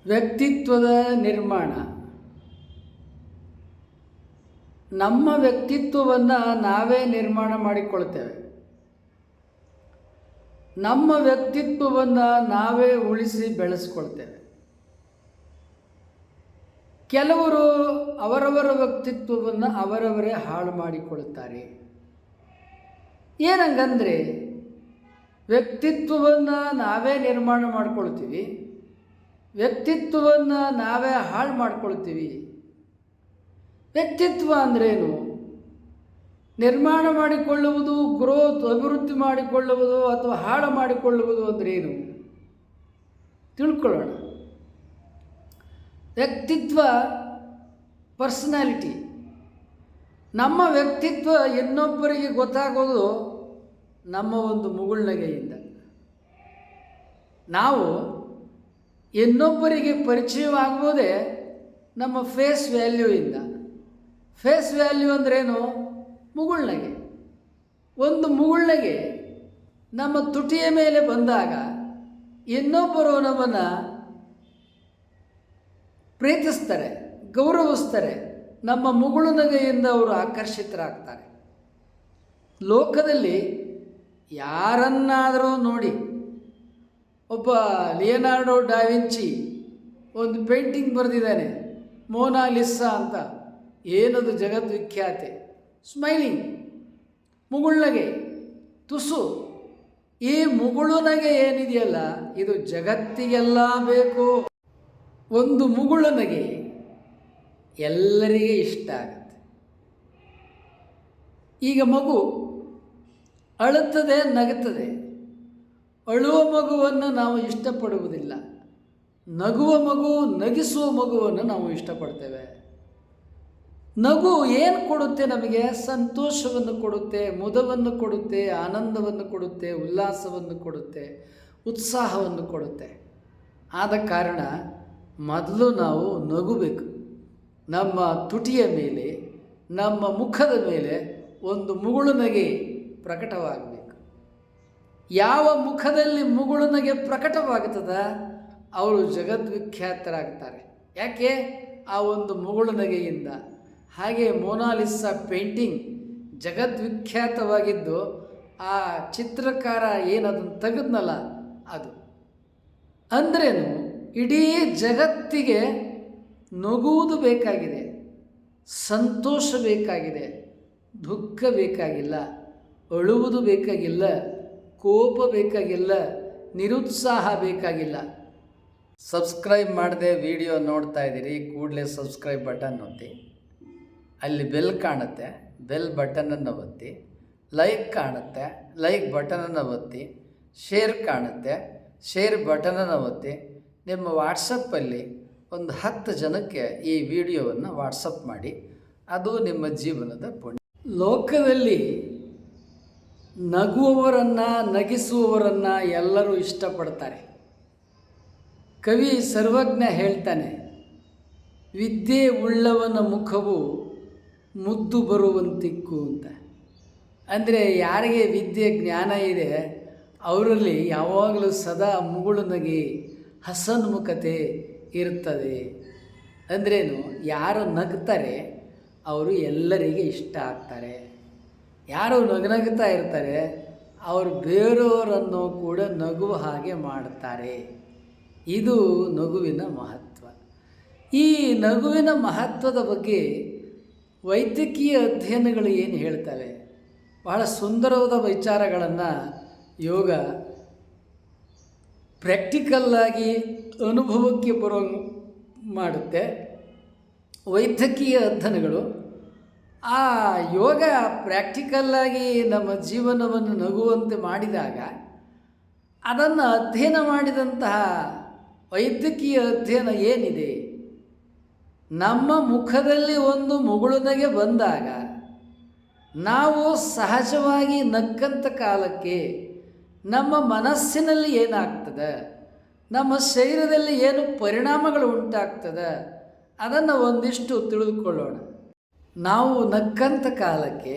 ವ್ಯಕ್ತಿತ್ವದ ನಿರ್ಮಾಣ. ನಮ್ಮ ವ್ಯಕ್ತಿತ್ವವನ್ನು ನಾವೇ ನಿರ್ಮಾಣ ಮಾಡಿಕೊಳ್ತೇವೆ. ನಮ್ಮ ವ್ಯಕ್ತಿತ್ವವನ್ನು ನಾವೇ ಉಳಿಸಿ ಬೆಳೆಸ್ಕೊಳ್ತೇವೆ. ಕೆಲವರು ಅವರವರ ವ್ಯಕ್ತಿತ್ವವನ್ನು ಅವರವರೇ ಹಾಳು ಮಾಡಿಕೊಳ್ತಾರೆ. ಏನಂಗಂದರೆ, ವ್ಯಕ್ತಿತ್ವವನ್ನು ನಾವೇ ನಿರ್ಮಾಣ ಮಾಡ್ಕೊಳ್ತೀವಿ, ವ್ಯಕ್ತಿತ್ವವನ್ನು ನಾವೇ ಹಾಳು ಮಾಡ್ಕೊಳ್ತೀವಿ. ವ್ಯಕ್ತಿತ್ವ ಅಂದ್ರೇನು? ನಿರ್ಮಾಣ ಮಾಡಿಕೊಳ್ಳುವುದು, ಅಭಿವೃದ್ಧಿ ಮಾಡಿಕೊಳ್ಳುವುದು ಅಥವಾ ಹಾಳು ಮಾಡಿಕೊಳ್ಳುವುದು ಅಂದ್ರೇನು ತಿಳ್ಕೊಳ್ಳೋಣ. ವ್ಯಕ್ತಿತ್ವ ಪರ್ಸನಾಲಿಟಿ. ನಮ್ಮ ವ್ಯಕ್ತಿತ್ವ ಇನ್ನೊಬ್ಬರಿಗೆ ಗೊತ್ತಾಗೋದು ನಮ್ಮ ಒಂದು ಮುಗುಳ್ನಗೆಯಿಂದ. ನಾವು ಇನ್ನೊಬ್ಬರಿಗೆ ಪರಿಚಯವಾಗುವುದೇ ನಮ್ಮ ಫೇಸ್ ವ್ಯಾಲ್ಯೂಯಿಂದ. ಫೇಸ್ ವ್ಯಾಲ್ಯೂ ಅಂದ್ರೇನು? ಮುಗುಳ್ನಗೆ. ಒಂದು ಮುಗುಳ್ನಗೆ ನಮ್ಮ ತುಟಿಯ ಮೇಲೆ ಬಂದಾಗ ಇನ್ನೊಬ್ಬರು ನಮ್ಮನ್ನು ಪ್ರೀತಿಸ್ತಾರೆ, ಗೌರವಿಸ್ತಾರೆ. ನಮ್ಮ ಮುಗುಳು ನಗೆಯಿಂದ ಅವರು ಆಕರ್ಷಿತರಾಗ್ತಾರೆ. ಲೋಕದಲ್ಲಿ ಯಾರನ್ನಾದರೂ ನೋಡಿ, ಒಬ್ಬ ಲಿಯನಾರ್ಡೋ ಡಾ ವಿಂಚಿ ಒಂದು ಪೇಂಟಿಂಗ್ ಬರೆದಿದ್ದಾನೆ, ಮೋನಾಲಿಸಾ ಅಂತ. ಏನದು ಜಗದ್ವಿಖ್ಯಾತೆ. ಸ್ಮೈಲಿಂಗ್, ಮುಗುಳ್ನಗೆ, ತುಸು. ಈ ಮುಗುಳುನಗೆ ಏನಿದೆಯಲ್ಲ, ಇದು ಜಗತ್ತಿಗೆಲ್ಲ ಬೇಕು. ಒಂದು ಮುಗುಳುನಗೆ ಎಲ್ಲರಿಗೆ ಇಷ್ಟ ಆಗುತ್ತೆ. ಈಗ ಮಗು ಅಳುತ್ತದೆ, ನಗುತ್ತದೆ. ಅಳುವ ಮಗುವನ್ನು ನಾವು ಇಷ್ಟಪಡುವುದಿಲ್ಲ. ನಗುವ ಮಗು, ನಗಿಸುವ ಮಗುವನ್ನು ನಾವು ಇಷ್ಟಪಡ್ತೇವೆ. ನಗು ಏನು ಕೊಡುತ್ತೆ? ನಮಗೆ ಸಂತೋಷವನ್ನು ಕೊಡುತ್ತೆ, ಮುದವನ್ನು ಕೊಡುತ್ತೆ, ಆನಂದವನ್ನು ಕೊಡುತ್ತೆ, ಉಲ್ಲಾಸವನ್ನು ಕೊಡುತ್ತೆ, ಉತ್ಸಾಹವನ್ನು ಕೊಡುತ್ತೆ. ಆದ ಕಾರಣ ಮೊದಲು ನಾವು ನಗುಬೇಕು. ನಮ್ಮ ತುಟಿಯ ಮೇಲೆ, ನಮ್ಮ ಮುಖದ ಮೇಲೆ ಒಂದು ಮುಗುಳುನಗೆ ಪ್ರಕಟವಾಗಬೇಕು. ಯಾವ ಮುಖದಲ್ಲಿ ಮುಗುಳುನಗೆ ಪ್ರಕಟವಾಗುತ್ತದ ಅವರು ಜಗದ್ವಿಖ್ಯಾತರಾಗ್ತಾರೆ. ಯಾಕೆ? ಆ ಒಂದು ಮುಗುಳುನಗೆಯಿಂದ. ಹಾಗೆ ಮೋನಾಲಿಸಾ ಪೇಂಟಿಂಗ್ ಜಗದ್ವಿಖ್ಯಾತವಾಗಿದ್ದು ಆ ಚಿತ್ರಕಾರ ಏನದನ್ನು ತೆಗೆದ್ನಲ್ಲ ಅದು. ಅಂದ್ರೇನು? ಇಡೀ ಜಗತ್ತಿಗೆ ನಗುವುದು ಬೇಕಾಗಿದೆ, ಸಂತೋಷ ಬೇಕಾಗಿದೆ, ದುಃಖ ಬೇಕಾಗಿಲ್ಲ, ಅಳುವುದು ಬೇಕಾಗಿಲ್ಲ, ಕೋಪ ಬೇಕಾಗಿಲ್ಲ, ನಿರುತ್ಸಾಹ ಬೇಕಾಗಿಲ್ಲ. ಸಬ್ಸ್ಕ್ರೈಬ್ ಮಾಡದೆ ವಿಡಿಯೋ ನೋಡ್ತಾ ಇದ್ದೀರಿ, ಕೂಡಲೇ ಸಬ್ಸ್ಕ್ರೈಬ್ ಬಟನ್ ಒತ್ತಿ. ಅಲ್ಲಿ ಬೆಲ್ ಕಾಣುತ್ತೆ, ಬೆಲ್ ಬಟನನ್ನು ಒತ್ತಿ. ಲೈಕ್ ಕಾಣುತ್ತೆ, ಲೈಕ್ ಬಟನನ್ನು ಒತ್ತಿ. ಶೇರ್ ಕಾಣುತ್ತೆ, ಶೇರ್ ಬಟನನ್ನು ಒತ್ತಿ. ನಿಮ್ಮ ವಾಟ್ಸಪ್ಪಲ್ಲಿ ಒಂದು 10 ಜನಕ್ಕೆ ಈ ವಿಡಿಯೋವನ್ನು ವಾಟ್ಸಪ್ ಮಾಡಿ. ಅದು ನಿಮ್ಮ ಜೀವನದ ಪುಣ್ಯ. ಲೋಕದಲ್ಲಿ ನಗುವವರನ್ನು, ನಗಿಸುವವರನ್ನು ಎಲ್ಲರೂ ಇಷ್ಟಪಡ್ತಾರೆ. ಕವಿ ಸರ್ವಜ್ಞ ಹೇಳ್ತಾನೆ, ವಿದ್ಯೆ ಉಳ್ಳವನ ಮುಖವು ಮುದ್ದು ಬರುವಂತಿಕ್ಕು ಅಂತ. ಅಂದರೆ ಯಾರಿಗೆ ವಿದ್ಯೆ ಜ್ಞಾನ ಇದೆ ಅವರಲ್ಲಿ ಯಾವಾಗಲೂ ಸದಾ ಮುಗುಳುನಗೆ, ಹಸನ್ಮುಖತೆ ಇರ್ತದೆ. ಅಂದ್ರೇನು? ಯಾರು ನಗ್ತಾರೆ ಅವರು ಎಲ್ಲರಿಗೆ ಇಷ್ಟ ಆಗ್ತಾರೆ. ಯಾರು ನಗನಗ್ತಾ ಇರ್ತಾರೆ ಅವರು ಬೇರೆಯವರನ್ನು ಕೂಡ ನಗುವ ಹಾಗೆ ಮಾಡ್ತಾರೆ. ಇದು ನಗುವಿನ ಮಹತ್ವ. ಈ ನಗುವಿನ ಮಹತ್ವದ ಬಗ್ಗೆ ವೈದ್ಯಕೀಯ ಅಧ್ಯಯನಗಳು ಏನು ಹೇಳ್ತವೆ? ಬಹಳ ಸುಂದರವಾದ ವಿಚಾರಗಳನ್ನು ಯೋಗ ಪ್ರಾಕ್ಟಿಕಲ್ಲಾಗಿ ಅನುಭವಕ್ಕೆ ಬರೋ ಮಾಡುತ್ತೆ. ವೈದ್ಯಕೀಯ ಅಧ್ಯಯನಗಳು ಆ ಯೋಗ ಪ್ರಾಕ್ಟಿಕಲ್ಲಾಗಿ ನಮ್ಮ ಜೀವನವನ್ನು ನಗುವಂತೆ ಮಾಡಿದಾಗ ಅದನ್ನು ಅಧ್ಯಯನ ಮಾಡಿದಂತಹ ವೈದ್ಯಕೀಯ ಅಧ್ಯಯನ ಏನಿದೆ, ನಮ್ಮ ಮುಖದಲ್ಲಿ ಒಂದು ಮುಗುಳುನಗೆ ಬಂದಾಗ ನಾವು ಸಹಜವಾಗಿ ನಕ್ಕಂಥ ಕಾಲಕ್ಕೆ ನಮ್ಮ ಮನಸ್ಸಿನಲ್ಲಿ ಏನಾಗ್ತದೆ, ನಮ್ಮ ಶರೀರದಲ್ಲಿ ಏನು ಪರಿಣಾಮಗಳು ಉಂಟಾಗ್ತದೆ ಅದನ್ನು ಒಂದಿಷ್ಟು ತಿಳಿದುಕೊಳ್ಳೋಣ. ನಾವು ನಕ್ಕಂಥ ಕಾಲಕ್ಕೆ,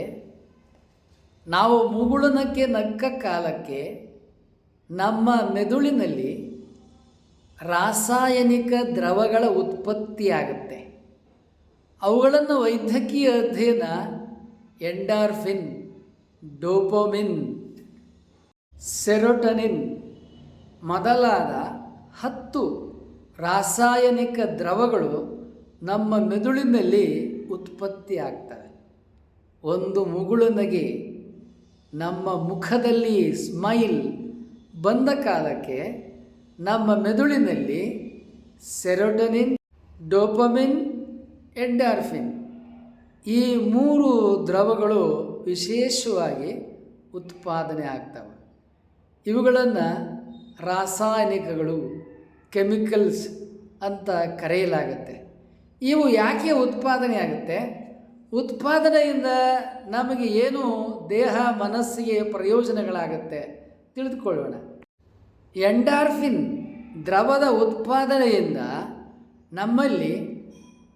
ನಾವು ಮುಗುಳುನಕ್ಕೆ ನಕ್ಕ ಕಾಲಕ್ಕೆ ನಮ್ಮ ಮೆದುಳಿನಲ್ಲಿ ರಾಸಾಯನಿಕ ದ್ರವಗಳ ಉತ್ಪತ್ತಿಯಾಗುತ್ತೆ. ಅವುಗಳನ್ನು ವೈದ್ಯಕೀಯ ಅಧ್ಯಯನ ಎಂಡಾರ್ಫಿನ್, ಡೋಪಮಿನ್, ಸೆರೋಟನಿನ್ ಮೊದಲಾದ 10 ರಾಸಾಯನಿಕ ದ್ರವಗಳು ನಮ್ಮ ಮೆದುಳಿನಲ್ಲಿ ಉತ್ಪತ್ತಿ ಆಗ್ತವೆ. ಒಂದು ಮುಗುಳು ನಗೆ ನಮ್ಮ ಮುಖದಲ್ಲಿ ಸ್ಮೈಲ್ ಬಂದ ಕಾಲಕ್ಕೆ ನಮ್ಮ ಮೆದುಳಿನಲ್ಲಿ ಸೆರೋಟನಿನ್, ಡೋಪಮಿನ್, ಎಂಡಾರ್ಫಿನ್ ಈ 3 ದ್ರವಗಳು ವಿಶೇಷವಾಗಿ ಉತ್ಪಾದನೆ ಆಗ್ತವೆ. ಇವುಗಳನ್ನು ರಾಸಾಯನಿಕಗಳು, ಕೆಮಿಕಲ್ಸ್ ಅಂತ ಕರೆಯಲಾಗುತ್ತೆ. ಇವು ಯಾಕೆ ಉತ್ಪಾದನೆ ಆಗುತ್ತೆ? ಉತ್ಪಾದನೆಯಿಂದ ನಮಗೆ ಏನು ದೇಹ ಮನಸ್ಸಿಗೆ ಪ್ರಯೋಜನಗಳಾಗುತ್ತೆ ತಿಳಿದುಕೊಳ್ಳೋಣ. ಎಂಡಾರ್ಫಿನ್ ದ್ರವದ ಉತ್ಪಾದನೆಯಿಂದ ನಮ್ಮಲ್ಲಿ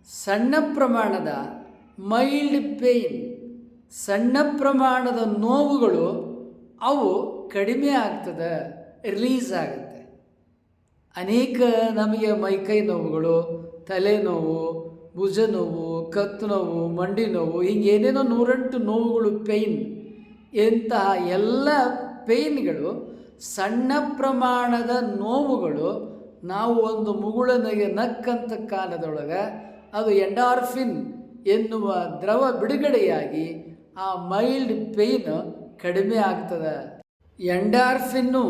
ಸಣ್ಣ ಪ್ರಮಾಣದ ಮೈಲ್ಡ್ ಪೇಯ್ನ್, ಸಣ್ಣ ಪ್ರಮಾಣದ ನೋವುಗಳು ಅವು ಕಡಿಮೆ ಆಗ್ತದೆ, ರಿಲೀಸ್ ಆಗುತ್ತೆ. ಅನೇಕ ನಮಗೆ ಮೈಕೈ ನೋವುಗಳು, ತಲೆನೋವು, ಭುಜ ನೋವು, ಕತ್ತು ನೋವು, ಮಂಡಿ ನೋವು, ಹಿಂಗೇನೇನೋ 108 ನೋವುಗಳು, ಪೇಯ್ನ್, ಇಂತಹ ಎಲ್ಲ ಪೇಯ್ನ್ಗಳು, ಸಣ್ಣ ಪ್ರಮಾಣದ ನೋವುಗಳು ನಾವು ಒಂದು ಮುಗುಳನಿಗೆ ನಕ್ಕಂಥ ಕಾಲದೊಳಗೆ ಅದು ಎಂಡಾರ್ಫಿನ್ ಎನ್ನುವ ದ್ರವ ಬಿಡುಗಡೆಯಾಗಿ ಆ ಮೈಲ್ಡ್ ಪೇಯ್ನ್ ಕಡಿಮೆ ಆಗ್ತದೆ. ಎಂಡಾರ್ಫಿನ್ನು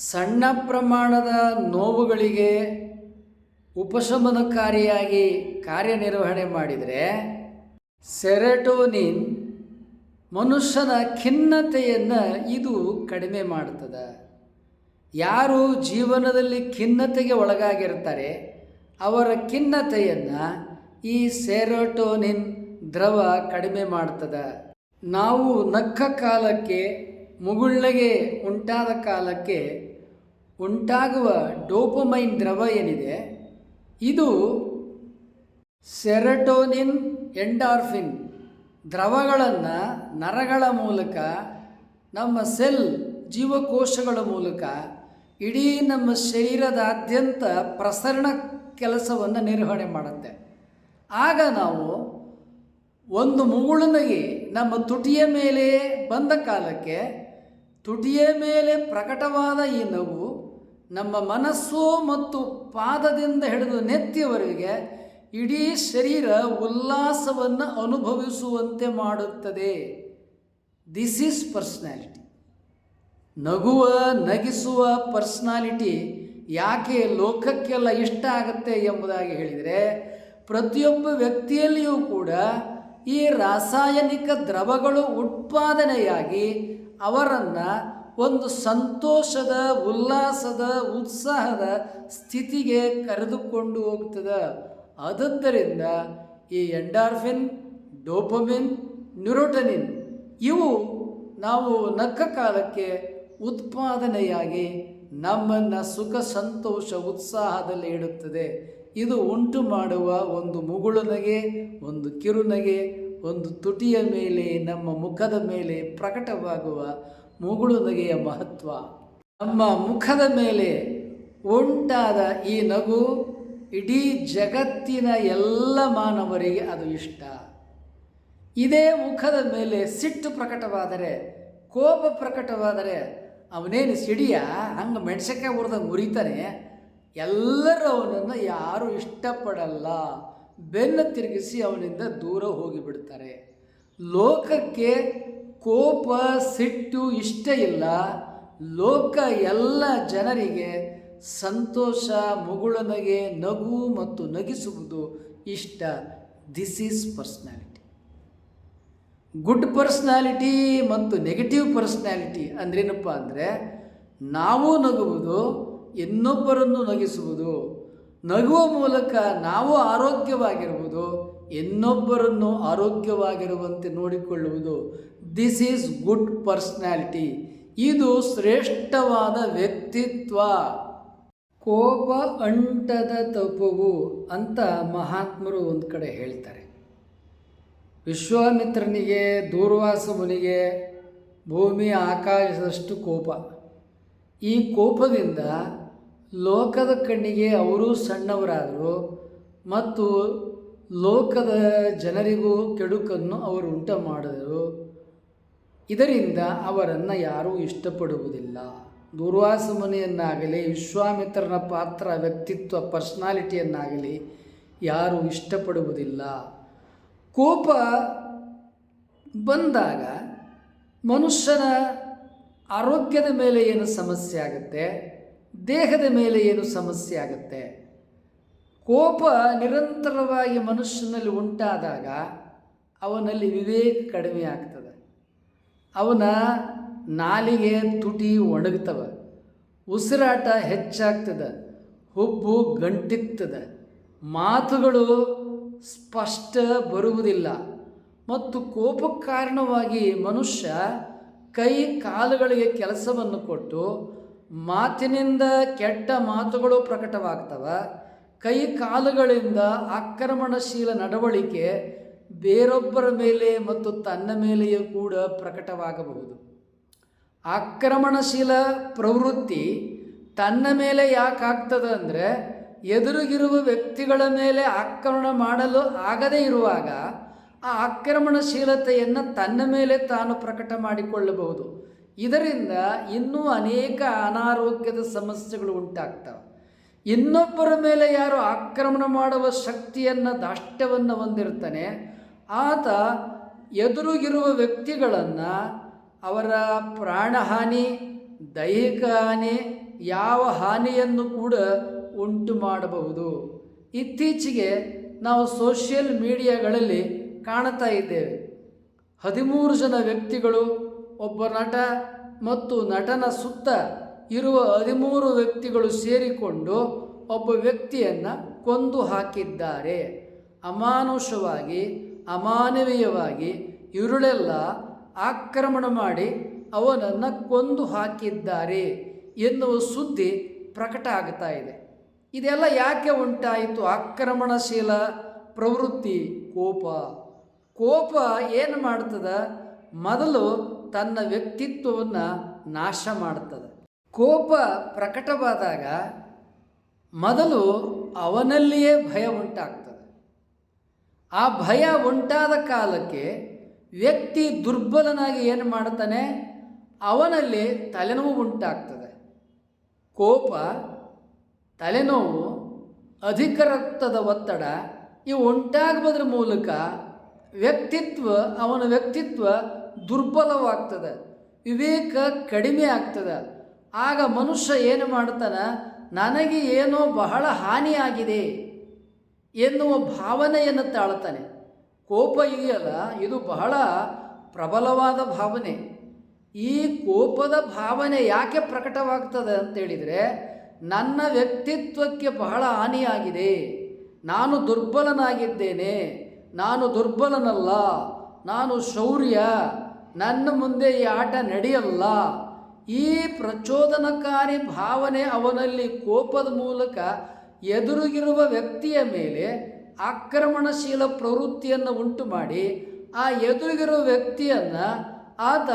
ಸಣ್ಣ ಪ್ರಮಾಣದ ನೋವುಗಳಿಗೆ ಉಪಶಮನಕಾರಿಯಾಗಿ ಕಾರ್ಯನಿರ್ವಹಣೆ ಮಾಡಿದರೆ, ಸೆರೋಟೋನಿನ್ ಮನುಷ್ಯನ ಖಿನ್ನತೆಯನ್ನು ಇದು ಕಡಿಮೆ ಮಾಡ್ತದೆ. ಯಾರು ಜೀವನದಲ್ಲಿ ಖಿನ್ನತೆಗೆ ಒಳಗಾಗಿರ್ತಾರೆ ಅವರ ಖಿನ್ನತೆಯನ್ನು ಈ ಸೆರೋಟೋನಿನ್ ದ್ರವ ಕಡಿಮೆ ಮಾಡ್ತದೆ. ನಾವು ನಕ್ಕ ಕಾಲಕ್ಕೆ, ಮುಗುಳ್ನಗೆ ಉಂಟಾದ ಕಾಲಕ್ಕೆ ಉಂಟಾಗುವ ಡೋಪಮೈನ್ ದ್ರವ ಏನಿದೆ ಇದು ಸೆರೋಟೋನಿನ್, ಎಂಡಾರ್ಫಿನ್ ದ್ರವಗಳನ್ನು ನರಗಳ ಮೂಲಕ, ನಮ್ಮ ಸೆಲ್ ಜೀವಕೋಶಗಳ ಮೂಲಕ ಇಡೀ ನಮ್ಮ ಶರೀರದಾದ್ಯಂತ ಪ್ರಸರಣ ಕೆಲಸವನ್ನು ನಿರ್ವಹಣೆ ಮಾಡುತ್ತೆ. ಆಗ ನಾವು ಒಂದು ಮುಗುಳನಿಗೆ ನಮ್ಮ ತುಟಿಯ ಮೇಲೆ ಬಂದ ಕಾಲಕ್ಕೆ ತುಟಿಯ ಮೇಲೆ ಪ್ರಕಟವಾದ ಈ ನಗು ನಮ್ಮ ಮನಸ್ಸು ಮತ್ತು ಪಾದದಿಂದ ಹಿಡಿದು ನೆತ್ತಿಯವರೆಗೆ ಇಡೀ ಶರೀರ ಉಲ್ಲಾಸವನ್ನು ಅನುಭವಿಸುವಂತೆ ಮಾಡುತ್ತದೆ. This is personality. ನಗಿಸುವ ಪರ್ಸ್ನಾಲಿಟಿ ಯಾಕೆ ಲೋಕಕ್ಕೆಲ್ಲ ಇಷ್ಟ ಆಗುತ್ತೆ ಎಂಬುದಾಗಿ ಹೇಳಿದರೆ, ಪ್ರತಿಯೊಬ್ಬ ವ್ಯಕ್ತಿಯಲ್ಲಿಯೂ ಕೂಡ ಈ ರಾಸಾಯನಿಕ ದ್ರವಗಳು ಉತ್ಪಾದನೆಯಾಗಿ ಅವರನ್ನು ಒಂದು ಸಂತೋಷದ, ಉಲ್ಲಾಸದ, ಉತ್ಸಾಹದ ಸ್ಥಿತಿಗೆ ಕರೆದುಕೊಂಡು ಹೋಗ್ತದೆ. ಆದ್ದರಿಂದ ಈ ಎಂಡಾರ್ಫಿನ್, ಡೋಪಮಿನ್, ನ್ಯೂರೋಟನಿನ್ ಇವು ನಾವು ನಕ್ಕ ಕಾಲಕ್ಕೆ ಉತ್ಪಾದನೆಯಾಗಿ ನಮ್ಮನ್ನು ಸುಖ, ಸಂತೋಷ, ಉತ್ಸಾಹದಲ್ಲಿ ಇಡುತ್ತದೆ. ಇದು ಉಂಟು ಮಾಡುವ ಒಂದು ಮುಗುಳುನಗೆ, ಒಂದು ಕಿರುನಗೆ, ಒಂದು ತುಟಿಯ ಮೇಲೆ, ನಮ್ಮ ಮುಖದ ಮೇಲೆ ಪ್ರಕಟವಾಗುವ ಮುಗುಳುನಗೆಯ ಮಹತ್ವ. ನಮ್ಮ ಮುಖದ ಮೇಲೆ ಉಂಟಾದ ಈ ನಗು ಇಡೀ ಜಗತ್ತಿನ ಎಲ್ಲ ಮಾನವರಿಗೆ ಅದು ಇಷ್ಟ. ಇದೇ ಮುಖದ ಮೇಲೆ ಸಿಟ್ಟು ಪ್ರಕಟವಾದರೆ, ಕೋಪ ಪ್ರಕಟವಾದರೆ ಅವನೇನು ಸಿಡಿಯ ಹಂಗೆ ಮೆಣಸಕಾಯಿ ಹುರಿದಂಗೆ ಉರಿತಾನೆ, ಎಲ್ಲರೂ ಅವನನ್ನು ಯಾರೂ ಇಷ್ಟಪಡಲ್ಲ, ಬೆನ್ನು ತಿರುಗಿಸಿ ಅವನಿಂದ ದೂರ ಹೋಗಿಬಿಡ್ತಾರೆ. ಲೋಕಕ್ಕೆ ಕೋಪ, ಸಿಟ್ಟು ಇಷ್ಟ ಇಲ್ಲ. ಲೋಕ ಎಲ್ಲ ಜನರಿಗೆ ಸಂತೋಷ, ಮುಗುಳನಗೆ, ನಗು ಮತ್ತು ನಗಿಸುವುದು ಇಷ್ಟ. This is personality. Good personality ಮತ್ತು ನೆಗೆಟಿವ್ ಪರ್ಸ್ನಾಲಿಟಿ ಅಂದ್ರೇನಪ್ಪ ಅಂದರೆ, ನಾವು ನಗುವುದು, ಇನ್ನೊಬ್ಬರನ್ನು ನಗಿಸುವುದು, ನಗುವ ಮೂಲಕ ನಾವು ಆರೋಗ್ಯವಾಗಿರುವುದು, ಇನ್ನೊಬ್ಬರನ್ನು ಆರೋಗ್ಯವಾಗಿರುವಂತೆ ನೋಡಿಕೊಳ್ಳುವುದು. This is good personality. ಇದು ಶ್ರೇಷ್ಠವಾದ ವ್ಯಕ್ತಿತ್ವ. ಕೋಪ ಅಂಟದ ತಪವು ಅಂತ ಮಹಾತ್ಮರು ಒಂದು ಕಡೆ ಹೇಳ್ತಾರೆ. ವಿಶ್ವಾಮಿತ್ರನಿಗೆ, ದೂರ್ವಾಸ ಮುನಿಗೆ ಭೂಮಿ ಆಕಾಶದಷ್ಟು ಕೋಪ. ಈ ಕೋಪದಿಂದ ಲೋಕದ ಕಣ್ಣಿಗೆ ಅವರೂ ಸಣ್ಣವರಾದರು ಮತ್ತು ಲೋಕದ ಜನರಿಗೂ ಕೆಡುಕನ್ನು ಅವರು ಉಂಟು ಮಾಡಿದರು. ಇದರಿಂದ ಅವರನ್ನು ಯಾರೂ ಇಷ್ಟಪಡುವುದಿಲ್ಲ. ದೂರ್ವಾಸ ಮುನಿಯನ್ನಾಗಲಿ ವಿಶ್ವಾಮಿತ್ರನ ಪಾತ್ರ, ವ್ಯಕ್ತಿತ್ವ, ಪರ್ಸ್ನಾಲಿಟಿಯನ್ನಾಗಲಿ ಯಾರೂ ಇಷ್ಟಪಡುವುದಿಲ್ಲ. ಕೋಪ ಬಂದಾಗ ಮನುಷ್ಯನ ಆರೋಗ್ಯದ ಮೇಲೆ ಏನು ಸಮಸ್ಯೆ ಆಗುತ್ತೆ, ದೇಹದ ಮೇಲೆ ಏನು ಸಮಸ್ಯೆ ಆಗುತ್ತೆ. ಕೋಪ ನಿರಂತರವಾಗಿ ಮನುಷ್ಯನಲ್ಲಿ ಉಂಟಾದಾಗ ಅವನಲ್ಲಿ ವಿವೇಕ ಕಡಿಮೆ ಆಗ್ತದೆ. ಅವನ ನಾಲಿಗೆ ತುಟಿ ಒಣಗ್ತವೆ, ಉಸಿರಾಟ ಹೆಚ್ಚಾಗ್ತದೆ, ಹುಬ್ಬು ಗಂಟಿಗ್ತದೆ, ಮಾತುಗಳು ಸ್ಪಷ್ಟ ಬರುವುದಿಲ್ಲ. ಮತ್ತು ಕೋಪಕ್ಕೆ ಕಾರಣವಾಗಿ ಮನುಷ್ಯ ಕೈ ಕಾಲುಗಳಿಗೆ ಕೆಲಸವನ್ನು ಕೊಟ್ಟು ಮಾತಿನಿಂದ ಕೆಟ್ಟ ಮಾತುಗಳು ಪ್ರಕಟವಾಗ್ತವೆ. ಕೈ ಕಾಲುಗಳಿಂದ ಆಕ್ರಮಣಶೀಲ ನಡವಳಿಕೆ ಬೇರೊಬ್ಬರ ಮೇಲೆ ಮತ್ತು ತನ್ನ ಮೇಲೆಯೂ ಕೂಡ ಪ್ರಕಟವಾಗಬಹುದು. ಆಕ್ರಮಣಶೀಲ ಪ್ರವೃತ್ತಿ ತನ್ನ ಮೇಲೆ ಯಾಕೆ ಆಗ್ತದೆ ಅಂದರೆ, ಎದುರಿಗಿರುವ ವ್ಯಕ್ತಿಗಳ ಮೇಲೆ ಆಕ್ರಮಣ ಮಾಡಲು ಆಗದೇ ಇರುವಾಗ ಆ ಆಕ್ರಮಣಶೀಲತೆಯನ್ನು ತನ್ನ ಮೇಲೆ ತಾನು ಪ್ರಕಟ ಮಾಡಿಕೊಳ್ಳಬಹುದು. ಇದರಿಂದ ಇನ್ನೂ ಅನೇಕ ಅನಾರೋಗ್ಯದ ಸಮಸ್ಯೆಗಳು ಉಂಟಾಗ್ತವೆ. ಇನ್ನೊಬ್ಬರ ಮೇಲೆ ಯಾರು ಆಕ್ರಮಣ ಮಾಡುವ ಶಕ್ತಿಯನ್ನು, ದಾಷ್ಟ್ಯವನ್ನು ಹೊಂದಿರ್ತಾನೆ, ಆತ ಎದುರಿಗಿರುವ ವ್ಯಕ್ತಿಗಳನ್ನು ಅವರ ಪ್ರಾಣಹಾನಿ, ದೈಹಿಕ ಹಾನಿ, ಯಾವ ಹಾನಿಯನ್ನು ಕೂಡ ಉಂಟು ಮಾಡಬಹುದು. ಇತ್ತೀಚೆಗೆ ನಾವು ಸೋಷಿಯಲ್ ಮೀಡಿಯಾಗಳಲ್ಲಿ ಕಾಣ್ತಾ ಇದ್ದೇವೆ. 13 ಜನ ವ್ಯಕ್ತಿಗಳು, ಒಬ್ಬ ನಟ ಮತ್ತು ನಟನ ಸುತ್ತ ಇರುವ 13 ವ್ಯಕ್ತಿಗಳು ಸೇರಿಕೊಂಡು ಒಬ್ಬ ವ್ಯಕ್ತಿಯನ್ನು ಕೊಂದು ಹಾಕಿದ್ದಾರೆ. ಅಮಾನುಷವಾಗಿ, ಅಮಾನವೀಯವಾಗಿ ಇವರುಳೆಲ್ಲ ಆಕ್ರಮಣ ಮಾಡಿ ಅವನನ್ನು ಕೊಂದು ಹಾಕಿದ್ದಾರೆ ಎನ್ನುವ ಸುದ್ದಿ ಪ್ರಕಟ ಆಗ್ತಾ ಇದೆ. ಇದೆಲ್ಲ ಯಾಕೆ ಉಂಟಾಯಿತು? ಆಕ್ರಮಣಶೀಲ ಪ್ರವೃತ್ತಿ, ಕೋಪ ಏನು ಮಾಡ್ತದೆ? ಮೊದಲು ತನ್ನ ವ್ಯಕ್ತಿತ್ವವನ್ನು ನಾಶ ಮಾಡ್ತದೆ. ಕೋಪ ಪ್ರಕಟವಾದಾಗ ಮೊದಲು ಅವನಲ್ಲಿಯೇ ಭಯ ಉಂಟಾಗ್ತದೆ. ಆ ಭಯ ಉಂಟಾದ ಕಾಲಕ್ಕೆ ವ್ಯಕ್ತಿ ದುರ್ಬಲನಾಗಿ ಏನು ಮಾಡ್ತಾನೆ? ಅವನಲ್ಲಿ ತಲೆನೋವು ಉಂಟಾಗ್ತದೆ. ಕೋಪ, ತಲೆನೋವು, ಅಧಿಕ ರಕ್ತದ ಒತ್ತಡ ಇವು ಉಂಟಾಗುವುದರ ಮೂಲಕ ಅವನ ವ್ಯಕ್ತಿತ್ವ ದುರ್ಬಲವಾಗ್ತದೆ, ವಿವೇಕ ಕಡಿಮೆ ಆಗ್ತದೆ. ಆಗ ಮನುಷ್ಯ ಏನು ಮಾಡ್ತಾನೆ? ನನಗೆ ಏನೋ ಬಹಳ ಹಾನಿಯಾಗಿದೆ ಎನ್ನುವ ಭಾವನೆಯನ್ನು ತಾಳ್ತಾನೆ. ಕೋಪ ಇದೆಯಲ್ಲ, ಇದು ಬಹಳ ಪ್ರಬಲವಾದ ಭಾವನೆ. ಈ ಕೋಪದ ಭಾವನೆ ಯಾಕೆ ಪ್ರಕಟವಾಗ್ತದೆ ಅಂತೇಳಿದರೆ, ನನ್ನ ವ್ಯಕ್ತಿತ್ವಕ್ಕೆ ಬಹಳ ಹಾನಿಯಾಗಿದೆ, ನಾನು ದುರ್ಬಲನಾಗಿದ್ದೇನೆ, ನಾನು ದುರ್ಬಲನಲ್ಲ, ನಾನು ಶೌರ್ಯ, ನನ್ನ ಮುಂದೆ ಈ ಆಟ ನಡೆಯಲ್ಲ. ಈ ಪ್ರಚೋದನಕಾರಿ ಭಾವನೆ ಅವನಲ್ಲಿ ಕೋಪದ ಮೂಲಕ ಎದುರಿಗಿರುವ ವ್ಯಕ್ತಿಯ ಮೇಲೆ ಆಕ್ರಮಣಶೀಲ ಪ್ರವೃತ್ತಿಯನ್ನು ಉಂಟು ಮಾಡಿ ಆ ಎದುರಿಗಿರುವ ವ್ಯಕ್ತಿಯನ್ನು ಆತ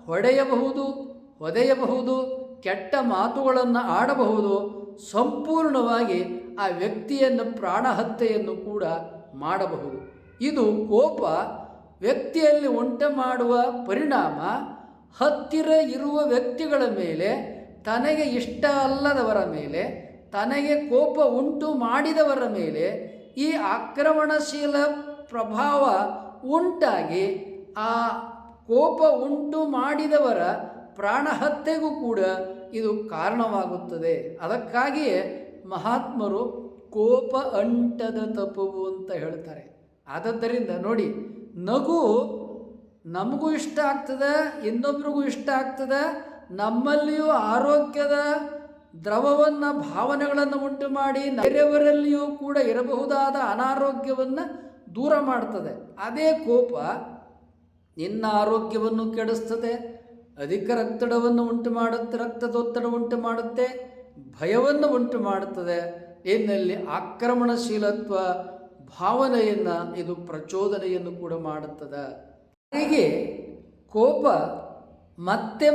ಹೊಡೆಯಬಹುದು, ಕೆಟ್ಟ ಮಾತುಗಳನ್ನು ಆಡಬಹುದು, ಸಂಪೂರ್ಣವಾಗಿ ಆ ವ್ಯಕ್ತಿಯನ್ನು ಪ್ರಾಣಹತ್ಯೆಯನ್ನು ಕೂಡ ಮಾಡಬಹುದು. ಇದು ಕೋಪ ವ್ಯಕ್ತಿಯಲ್ಲಿ ಉಂಟು ಮಾಡುವ ಪರಿಣಾಮ. ಹತ್ತಿರ ಇರುವ ವ್ಯಕ್ತಿಗಳ ಮೇಲೆ, ತನಗೆ ಇಷ್ಟ ಅಲ್ಲದವರ ಮೇಲೆ, ತನಗೆ ಕೋಪ ಉಂಟು ಮಾಡಿದವರ ಮೇಲೆ ಈ ಆಕ್ರಮಣಶೀಲ ಪ್ರಭಾವ ಉಂಟಾಗಿ ಆ ಕೋಪ ಉಂಟು ಮಾಡಿದವರ ಪ್ರಾಣಹತ್ಯೆಗೂ ಕೂಡ ಇದು ಕಾರಣವಾಗುತ್ತದೆ. ಅದಕ್ಕಾಗಿಯೇ ಮಹಾತ್ಮರು ಕೋಪ ಅಂಟದ ತಪವು ಅಂತ ಹೇಳ್ತಾರೆ. ಆದ್ದರಿಂದ ನೋಡಿ, ನಗು ನಮಗೂ ಇಷ್ಟ ಆಗ್ತದೆ, ಇನ್ನೊಬ್ರಿಗೂ ಇಷ್ಟ ಆಗ್ತದೆ. ನಮ್ಮಲ್ಲಿಯೂ ಆರೋಗ್ಯದ ದ್ರವವನ್ನು, ಭಾವನೆಗಳನ್ನು ಉಂಟು ಮಾಡಿ ಬೇರೆಯವರಲ್ಲಿಯೂ ಕೂಡ ಇರಬಹುದಾದ ಅನಾರೋಗ್ಯವನ್ನು ದೂರ ಮಾಡ್ತದೆ. ಅದೇ ಕೋಪ ನಿನ್ನ ಆರೋಗ್ಯವನ್ನು ಕೆಡಿಸ್ತದೆ, ಅಧಿಕ ರಕ್ತವನ್ನು ಉಂಟು ಮಾಡುತ್ತೆ, ರಕ್ತದೊತ್ತಡ ಉಂಟು ಮಾಡುತ್ತೆ, ಭಯವನ್ನು ಉಂಟು ಮಾಡುತ್ತದೆ. ಎನ್ನಲ್ಲಿ ಆಕ್ರಮಣಶೀಲತ್ವ ಭಾವನೆಯನ್ನು, ಇದು ಪ್ರಚೋದನೆಯನ್ನು ಕೂಡ ಮಾಡುತ್ತದೆ. ಹೀಗೆ ಕೋಪ ಮತ್ತೆ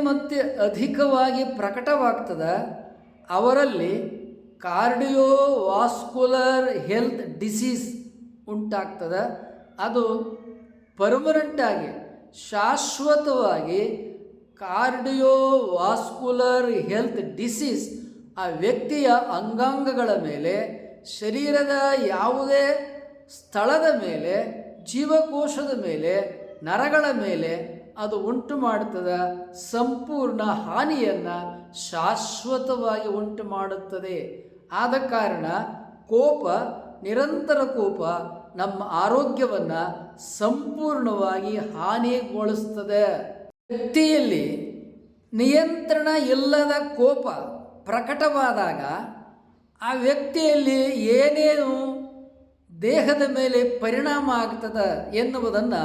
ಅಧಿಕವಾಗಿ ಪ್ರಕಟವಾಗ್ತದೆ. ಅವರಲ್ಲಿ ಕಾರ್ಡಿಯೋವಾಸ್ಕುಲರ್ ಹೆಲ್ತ್ ಡಿಸೀಸ್ ಉಂಟಾಗ್ತದೆ. ಅದು ಪರ್ಮನೆಂಟಾಗಿ ಶಾಶ್ವತವಾಗಿ ಕಾರ್ಡಿಯೋವಾಸ್ಕುಲರ್ ಹೆಲ್ತ್ ಡಿಸೀಸ್ ಆ ವ್ಯಕ್ತಿಯ ಅಂಗಾಂಗಗಳ ಮೇಲೆ, ಶರೀರದ ಯಾವುದೇ ಸ್ಥಳದ ಮೇಲೆ, ಜೀವಕೋಶದ ಮೇಲೆ, ನರಗಳ ಮೇಲೆ ಅದು ಉಂಟು ಮಾಡುತ್ತದೆ. ಸಂಪೂರ್ಣ ಹಾನಿಯನ್ನು ಶಾಶ್ವತವಾಗಿ ಉಂಟು ಮಾಡುತ್ತದೆ. ಆದ ಕಾರಣ ಕೋಪ, ನಿರಂತರ ಕೋಪ ನಮ್ಮ ಆರೋಗ್ಯವನ್ನು ಸಂಪೂರ್ಣವಾಗಿ ಹಾನಿಗೊಳಿಸ್ತದೆ. ವ್ಯಕ್ತಿಯಲ್ಲಿ ನಿಯಂತ್ರಣ ಇಲ್ಲದ ಕೋಪ ಪ್ರಕಟವಾದಾಗ ಆ ವ್ಯಕ್ತಿಯಲ್ಲಿ ಏನೇನು ದೇಹದ ಮೇಲೆ ಪರಿಣಾಮ ಆಗ್ತದೆ ಎನ್ನುವುದನ್ನು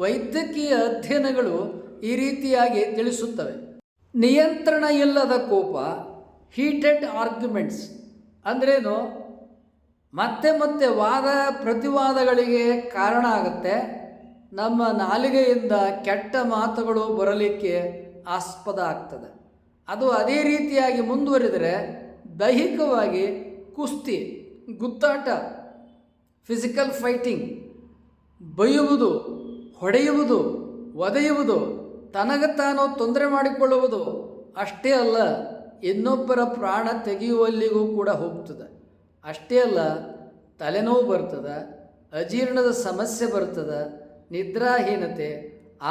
ವೈದ್ಯಕೀಯ ಅಧ್ಯಯನಗಳು ಈ ರೀತಿಯಾಗಿ ತಿಳಿಸುತ್ತವೆ. ನಿಯಂತ್ರಣ ಇಲ್ಲದ ಕೋಪ, ಹೀಟೆಡ್ ಆರ್ಗ್ಯುಮೆಂಟ್ಸ್ ಅಂದ್ರೇನು, ಮತ್ತೆ ಮತ್ತೆ ವಾದ ಪ್ರತಿವಾದಗಳಿಗೆ ಕಾರಣ ಆಗುತ್ತೆ. ನಮ್ಮ ನಾಲಿಗೆಯಿಂದ ಕೆಟ್ಟ ಮಾತುಗಳು ಬರಲಿಕ್ಕೆ ಆಸ್ಪದ ಆಗ್ತದೆ. ಅದು ಅದೇ ರೀತಿಯಾಗಿ ಮುಂದುವರಿದರೆ ದೈಹಿಕವಾಗಿ ಕುಸ್ತಿ, ಗುದ್ದಾಟ, ಫಿಸಿಕಲ್ ಫೈಟಿಂಗ್, ಬೈಯುವುದು, ಹೊಡೆಯುವುದು, ಒದೆಯುವುದು, ತನಗೆ ತಾನು ತೊಂದರೆ ಮಾಡಿಕೊಳ್ಳುವುದು ಅಷ್ಟೇ ಅಲ್ಲ, ಇನ್ನೊಬ್ಬರ ಪ್ರಾಣ ತೆಗೆಯುವಲ್ಲಿಗೂ ಕೂಡ ಹೋಗ್ತದೆ. ಅಷ್ಟೇ ಅಲ್ಲ, ತಲೆನೋವು ಬರ್ತದೆ, ಅಜೀರ್ಣದ ಸಮಸ್ಯೆ ಬರ್ತದೆ, ನಿದ್ರಾಹೀನತೆ,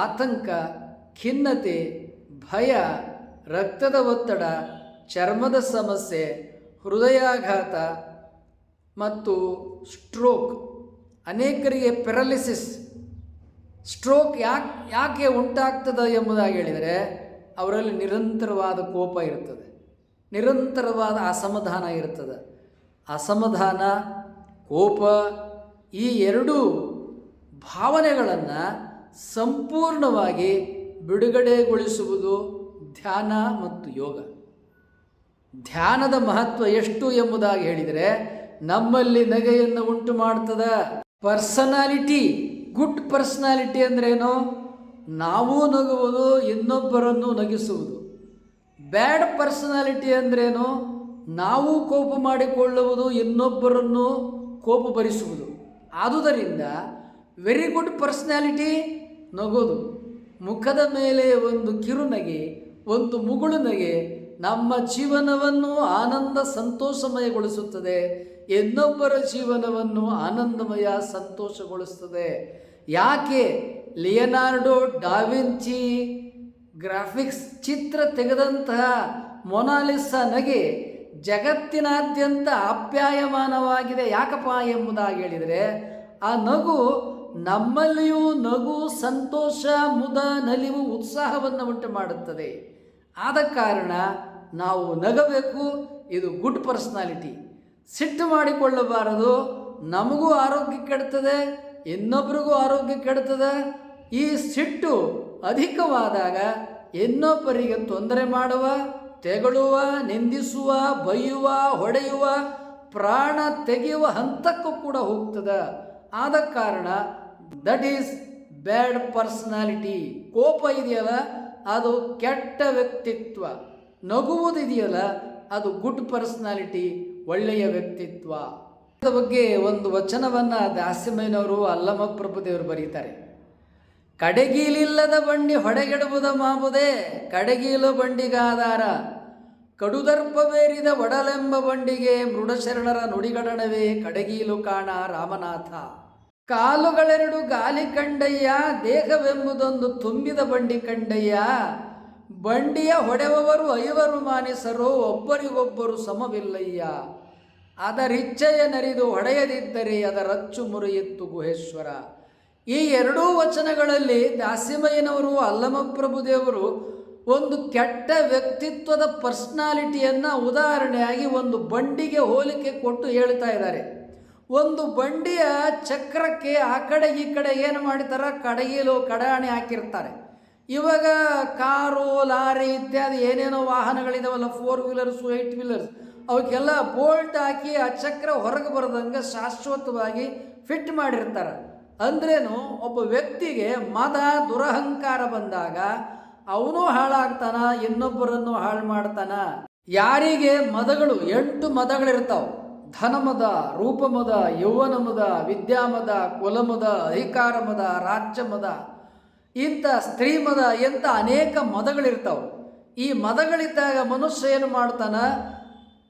ಆತಂಕ, ಖಿನ್ನತೆ, ಭಯ, ರಕ್ತದ ಒತ್ತಡ, ಚರ್ಮದ ಸಮಸ್ಯೆ, ಹೃದಯಾಘಾತ ಮತ್ತು ಸ್ಟ್ರೋಕ್. ಅನೇಕರಿಗೆ ಪ್ಯಾರಲಿಸಿಸ್, ಸ್ಟ್ರೋಕ್ ಯಾಕೆ ಉಂಟಾಗ್ತದೆ ಎಂಬುದಾಗಿ ಹೇಳಿದರೆ ಅವರಲ್ಲಿ ನಿರಂತರವಾದ ಕೋಪ ಇರ್ತದೆ, ನಿರಂತರವಾದ ಅಸಮಾಧಾನ ಇರ್ತದೆ. ಅಸಮಾಧಾನ, ಕೋಪ ಈ ಎರಡೂ ಭಾವನೆಗಳನ್ನು ಸಂಪೂರ್ಣವಾಗಿ ಬಿಡುಗಡೆಗೊಳಿಸುವುದು ಧ್ಯಾನ ಮತ್ತು ಯೋಗ. ಧ್ಯಾನದ ಮಹತ್ವ ಎಷ್ಟು ಎಂಬುದಾಗಿ ಹೇಳಿದರೆ ನಮ್ಮಲ್ಲಿ ನಗೆಯನ್ನು ಉಂಟು ಮಾಡ್ತದೆ. ಪರ್ಸನಾಲಿಟಿ, ಗುಡ್ ಪರ್ಸನಾಲಿಟಿ ಅಂದ್ರೇನು? ನಾವು ನಗುವುದು, ಇನ್ನೊಬ್ಬರನ್ನು ನಗಿಸುವುದು. ಬ್ಯಾಡ್ ಪರ್ಸನಾಲಿಟಿ ಅಂದ್ರೇನು? ನಾವು ಕೋಪ ಮಾಡಿಕೊಳ್ಳುವುದು, ಇನ್ನೊಬ್ಬರನ್ನು ಕೋಪ ಭರಿಸುವುದು. ಆದುದರಿಂದ ವೆರಿ ಗುಡ್ ಪರ್ಸನಾಲಿಟಿ ನಗೋದು. ಮುಖದ ಮೇಲೆ ಒಂದು ಕಿರುನಗೆ, ಒಂದು ಮುಗುಳು ನಗೆ ನಮ್ಮ ಜೀವನವನ್ನು ಆನಂದ ಸಂತೋಷಮಯಗೊಳಿಸುತ್ತದೆ, ಇನ್ನೊಬ್ಬರ ಜೀವನವನ್ನು ಆನಂದಮಯ ಸಂತೋಷಗೊಳಿಸುತ್ತದೆ. ಯಾಕೆ ಲಿಯನಾರ್ಡೋ ಡಾವಿಂಚಿ ಗ್ರಾಫಿಕ್ಸ್ ಚಿತ್ರ ತೆಗೆದಂತಹ ಮೊನಾಲಿಸಾ ನಗೆ ಜಗತ್ತಿನಾದ್ಯಂತ ಆಪ್ಯಾಯಮಾನವಾಗಿದೆ? ಯಾಕಪ್ಪ ಎಂಬುದಾಗಿ ಹೇಳಿದರೆ ಆ ನಗು ನಮ್ಮಲ್ಲಿಯೂ ನಗು, ಸಂತೋಷ, ಮುದ, ನಲಿವು, ಉತ್ಸಾಹವನ್ನು ಉಂಟು ಮಾಡುತ್ತದೆ. ಆದ ಕಾರಣ ನಾವು ನಗಬೇಕು. ಇದು ಗುಡ್ ಪರ್ಸನಾಲಿಟಿ. ಸಿಟ್ಟು ಮಾಡಿಕೊಳ್ಳಬಾರದು. ನಮಗೂ ಆರೋಗ್ಯ ಕೆಡ್ತದೆ, ಇನ್ನೊಬ್ಬರಿಗೂ ಆರೋಗ್ಯ ಕೆಡ್ತದೆ. ಈ ಸಿಟ್ಟು ಅಧಿಕವಾದಾಗ ಇನ್ನೊಬ್ಬರಿಗೆ ತೊಂದರೆ ಮಾಡುವ, ತೆಗಳುವ, ನಿಂದಿಸುವ, ಬೈಯುವ, ಹೊಡೆಯುವ, ಪ್ರಾಣ ತೆಗೆಯುವ ಹಂತಕ್ಕೂ ಕೂಡ ಹೋಗ್ತದೆ. ಆದ ಕಾರಣ ದಟ್ ಈಸ್ ಬ್ಯಾಡ್ ಪರ್ಸನಾಲಿಟಿ. ಕೋಪ ಇದೆಯಲ್ಲ ಅದು ಕೆಟ್ಟ ವ್ಯಕ್ತಿತ್ವ. ನಗುವುದಿದೆಯಲ್ಲ ಅದು ಗುಡ್ ಪರ್ಸನಾಲಿಟಿ, ಒಳ್ಳೆಯ ವ್ಯಕ್ತಿತ್ವ. ಅದರ ಬಗ್ಗೆ ಒಂದು ವಚನವನ್ನು ದಾಸ್ಯಮಯ್ಯನವರು, ಅಲ್ಲಮ ಪ್ರಭುದೇವರು ಬರೀತಾರೆ. ಕಡೆಗೀಲಿಲ್ಲದ ಬಂಡಿ ಹೊಡೆಗೆಡುವುದ ಮಾಬುದೇ, ಕಡೆಗೀಲು ಬಂಡಿಗಾಧಾರ, ಕಡುದರ್ಪವೇರಿದ ಒಡಲೆಂಬ ಬಂಡಿಗೆ ಮೃಡಶರಣರ ನುಡಿಗಡಣವೇ ಕಡೆಗೀಲು ಕಾಣ ರಾಮನಾಥ. ಕಾಲುಗಳೆರಡು ಗಾಲಿ ಕಂಡಯ್ಯ, ದೇಹವೆಂಬುದೊಂದು ತುಂಬಿದ ಬಂಡಿ ಕಂಡಯ್ಯ, ಬಂಡಿಯ ಹೊಡೆವವರು ಐವರು ಮಾನಿಸರು, ಒಬ್ಬರಿಗೊಬ್ಬರು ಸಮವಿಲ್ಲಯ್ಯ, ಅದರಿಚ್ಛೆಯ ನರಿದು ಹೊಡೆಯದಿದ್ದರೆ ಅದರಚ್ಚು ಮುರಿಯಿತ್ತು ಗುಹೇಶ್ವರ. ಈ ಎರಡೂ ವಚನಗಳಲ್ಲಿ ದಾಸಿಮಯ್ಯನವರು, ಅಲ್ಲಮ ಪ್ರಭುದೇವರು ಒಂದು ಕೆಟ್ಟ ವ್ಯಕ್ತಿತ್ವದ ಪರ್ಸ್ನಾಲಿಟಿಯನ್ನು ಉದಾಹರಣೆಯಾಗಿ ಒಂದು ಬಂಡಿಗೆ ಹೋಲಿಕೆ ಕೊಟ್ಟು ಹೇಳ್ತಾ ಇದ್ದಾರೆ. ಒಂದು ಬಂಡಿಯ ಚಕ್ರಕ್ಕೆ ಆ ಕಡೆ ಈ ಕಡೆ ಏನು ಮಾಡ್ತಾರೆ, ಕಡಗಿಲು ಕಡಾಣಿ ಹಾಕಿರ್ತಾರೆ. ಇವಾಗ ಕಾರು, ಲಾರಿ ಇತ್ಯಾದಿ ಏನೇನೋ ವಾಹನಗಳಿದಾವಲ್ಲ, 4 ವೀಲರ್ಸು 8 ವೀಲರ್ಸ್, ಅವಕ್ಕೆಲ್ಲ ಬೋಲ್ಟ್ ಹಾಕಿ ಆ ಚಕ್ರ ಹೊರಗೆ ಬರದಂಗೆ ಶಾಶ್ವತವಾಗಿ ಫಿಟ್ ಮಾಡಿರ್ತಾರೆ. ಅಂದ್ರೇನು, ಒಬ್ಬ ವ್ಯಕ್ತಿಗೆ ಮದ, ದುರಹಂಕಾರ ಬಂದಾಗ ಅವನು ಹಾಳಾಗ್ತಾನ, ಇನ್ನೊಬ್ಬರನ್ನು ಹಾಳು ಮಾಡ್ತಾನ. ಯಾರಿಗೆ ಮದಗಳು 8 ಮದಗಳಿರ್ತಾವೆ, ಧನಮದ, ರೂಪಮದ, ಯೌವನಮದ, ವಿದ್ಯಾಮದ, ಕುಲಮದ, ಅಧಿಕಾರಮದ, ರಾಜ್ಯಮದ, ಇಂಥ ಸ್ತ್ರೀಮದ ಎಂಥ ಅನೇಕ ಮದಗಳಿರ್ತಾವೆ. ಈ ಮದಗಳಿದ್ದಾಗ ಮನುಷ್ಯ ಏನು ಮಾಡ್ತಾನ?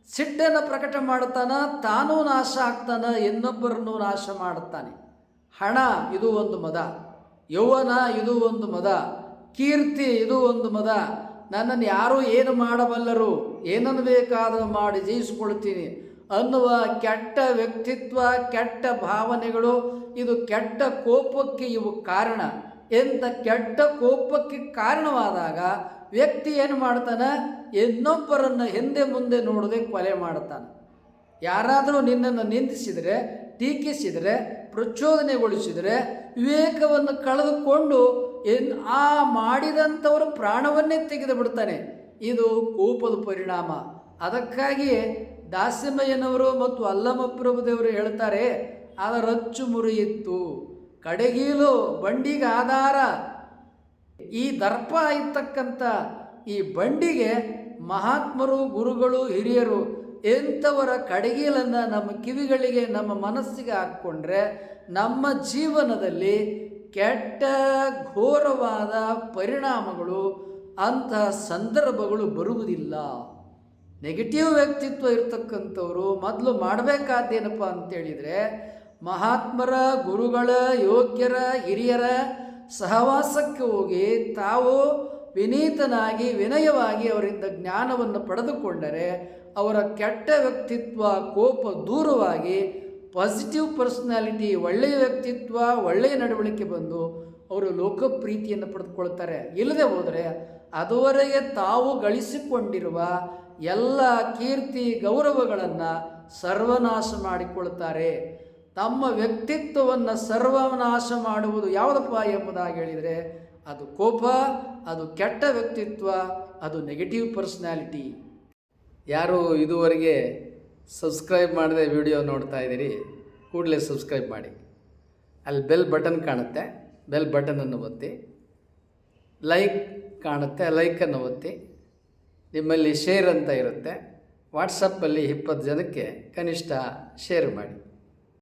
ಸಿಟ್ಟನ್ನು ಪ್ರಕಟ ಮಾಡ್ತಾನೆ, ತಾನೂ ನಾಶ ಆಗ್ತಾನೆ, ಇನ್ನೊಬ್ಬರನ್ನು ನಾಶ ಮಾಡುತ್ತಾನೆ. ಹಣ ಇದು ಒಂದು ಮದ, ಯೌವನ ಇದು ಒಂದು ಮದ, ಕೀರ್ತಿ ಇದು ಒಂದು ಮದ. ನನ್ನನ್ನು ಯಾರೂ ಏನು ಮಾಡಬಲ್ಲರು, ಏನನ್ನು ಬೇಕಾದರೂ ಮಾಡಿ ಜಯಿಸಿಕೊಳ್ತೀನಿ ಅನ್ನುವ ಕೆಟ್ಟ ವ್ಯಕ್ತಿತ್ವ, ಕೆಟ್ಟ ಭಾವನೆಗಳು, ಇದು ಕೆಟ್ಟ ಕೋಪಕ್ಕೆ ಇವು ಕಾರಣ. ಎಂಥ ಕೆಟ್ಟ ಕೋಪಕ್ಕೆ ಕಾರಣವಾದಾಗ ವ್ಯಕ್ತಿ ಏನು ಮಾಡ್ತಾನೆ? ಇನ್ನೊಬ್ಬರನ್ನು ಹಿಂದೆ ಮುಂದೆ ನೋಡದೆ ಕೊಲೆ ಮಾಡ್ತಾನೆ. ಯಾರಾದರೂ ನಿನ್ನನ್ನು ನಿಂದಿಸಿದರೆ, ಟೀಕಿಸಿದರೆ, ಪ್ರಚೋದನೆಗೊಳಿಸಿದರೆ ವಿವೇಕವನ್ನು ಕಳೆದುಕೊಂಡು ಆ ಮಾಡಿದಂಥವರು ಪ್ರಾಣವನ್ನೇ ತೆಗೆದು ಬಿಡ್ತಾನೆ. ಇದು ಕೋಪದ ಪರಿಣಾಮ. ಅದಕ್ಕಾಗಿಯೇ ದಾಸಿಮಯ್ಯನವರು ಮತ್ತು ಅಲ್ಲಮಪ್ರಭುದೇವರು ಹೇಳ್ತಾರೆ, ಅದರ ರಚ್ಚು ಮುರಿಯಿತ್ತು, ಕಡೆಗೀಲು ಬಂಡಿಗೆ ಆಧಾರ. ಈ ದರ್ಪ ಇರ್ತಕ್ಕಂಥ ಈ ಬಂಡಿಗೆ ಮಹಾತ್ಮರು, ಗುರುಗಳು, ಹಿರಿಯರು ಎಂಥವರ ಕಡೆಗೀಲನ್ನು ನಮ್ಮ ಕಿವಿಗಳಿಗೆ, ನಮ್ಮ ಮನಸ್ಸಿಗೆ ಹಾಕ್ಕೊಂಡ್ರೆ ನಮ್ಮ ಜೀವನದಲ್ಲಿ ಕೆಟ್ಟ ಘೋರವಾದ ಪರಿಣಾಮಗಳು, ಅಂತಹ ಸಂದರ್ಭಗಳು ಬರುವುದಿಲ್ಲ. ನೆಗೆಟಿವ್ ವ್ಯಕ್ತಿತ್ವ ಇರ್ತಕ್ಕಂಥವ್ರು ಮೊದಲು ಮಾಡಬೇಕಾದ್ದೇನಪ್ಪ ಅಂತೇಳಿದರೆ, ಮಹಾತ್ಮರ, ಗುರುಗಳ, ಯೋಗ್ಯರ, ಹಿರಿಯರ ಸಹವಾಸಕ್ಕೆ ಹೋಗಿ ತಾವು ವಿನೀತನಾಗಿ, ವಿನಯವಾಗಿ ಅವರಿಂದ ಜ್ಞಾನವನ್ನು ಪಡೆದುಕೊಂಡರೆ ಅವರ ಕೆಟ್ಟ ವ್ಯಕ್ತಿತ್ವ, ಕೋಪ ದೂರವಾಗಿ ಪಾಸಿಟಿವ್ ಪರ್ಸ್ನಾಲಿಟಿ, ಒಳ್ಳೆಯ ವ್ಯಕ್ತಿತ್ವ, ಒಳ್ಳೆಯ ನಡವಳಿಕೆ ಬಂದು ಅವರು ಲೋಕಪ್ರೀತಿಯನ್ನು ಪಡೆದುಕೊಳ್ತಾರೆ. ಇಲ್ಲದೆ ಹೋದರೆ ಅದುವರೆಗೆ ತಾವು ಗಳಿಸಿಕೊಂಡಿರುವ ಎಲ್ಲ ಕೀರ್ತಿ ಗೌರವಗಳನ್ನು ಸರ್ವನಾಶ ಮಾಡಿಕೊಳ್ತಾರೆ. ತಮ್ಮ ವ್ಯಕ್ತಿತ್ವವನ್ನು ಸರ್ವನಾಶ ಮಾಡುವುದು ಯಾವುದಪ್ಪ ಎಂಬುದಾಗಿ ಹೇಳಿದರೆ ಅದು ಕೋಪ, ಅದು ಕೆಟ್ಟ ವ್ಯಕ್ತಿತ್ವ, ಅದು ನೆಗೆಟಿವ್ ಪರ್ಸ್ನಾಲಿಟಿ. ಯಾರು ಇದುವರೆಗೆ ಸಬ್ಸ್ಕ್ರೈಬ್ ಮಾಡದೆ ವಿಡಿಯೋ ನೋಡ್ತಾ ಇದ್ದೀರಿ, ಕೂಡಲೇ ಸಬ್ಸ್ಕ್ರೈಬ್ ಮಾಡಿ. ಅಲ್ಲಿ ಬೆಲ್ ಬಟನ್ ಕಾಣುತ್ತೆ, ಬೆಲ್ ಬಟನನ್ನು ಒತ್ತಿ. ಲೈಕ್ ಕಾಣುತ್ತೆ, ಲೈಕನ್ನು ಒತ್ತಿ. ನಿಮ್ಮಲ್ಲಿ ಶೇರ್ ಅಂತ ಇರುತ್ತೆ, ವಾಟ್ಸಪ್ಪಲ್ಲಿ 20 ಜನಕ್ಕೆ ಕನಿಷ್ಠ ಶೇರ್ ಮಾಡಿ.